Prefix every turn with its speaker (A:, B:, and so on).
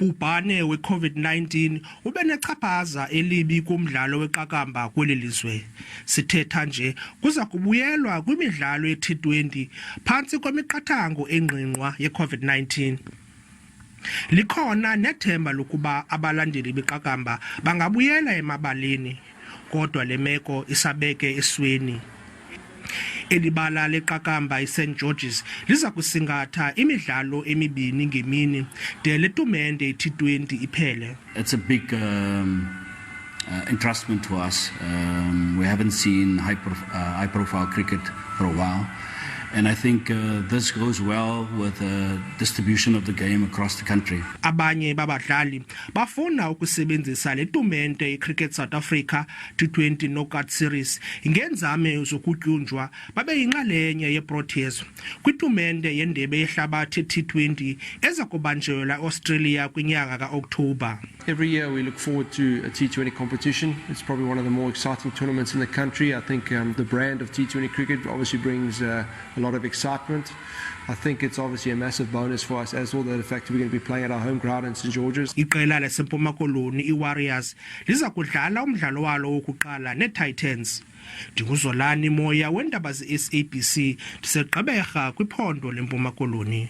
A: Ubhubhane we-COVID-19 ube nechaphaza elibi kumdlalo weqakamba kweli lizwe. Sithetha nje kuza kubuyelwa kwimidlalo ye-T20 phantsi kwemiqathango engqingqwa ye-COVID-19. Likhona nethemba lokuba abalandeli beqakamba bangabuyela emabaleni, kodwa le meko isabeke esweni. Elibala leqakamba iSt George's liza kusingatha imidlalo emibini ngemini de letumente iT20 iphele.
B: It's a big entrustment to us. We haven't seen high profile cricket for a while, and I think this goes well with the distribution of the game across the country.
A: Abanye babadlali bafuna ukusebenzisa letumente iCricket South Africa T20 Knockout Series ngenzame zokutyunjwa babe yinxalenye yeProteas kwitumente yendebe yehlabathi T20 eza kubanjelwa Australia kwinyanga kaOktobha.
C: Every year we look forward to a T20 competition. It's probably one of the more exciting tournaments in the country. I think the brand of T20 cricket obviously brings a lot of excitement. I think it's obviously a massive bonus for us as well, the fact that we're going to be playing at our home ground in St George's.
A: Iqela leMpuma Koloni iWarriors lizakudlala umdlalo walo wokuqala neTitans. Ndinguzolani moya weendaba zeSABC ndiseGqeberha kwiphondo leMpuma Koloni.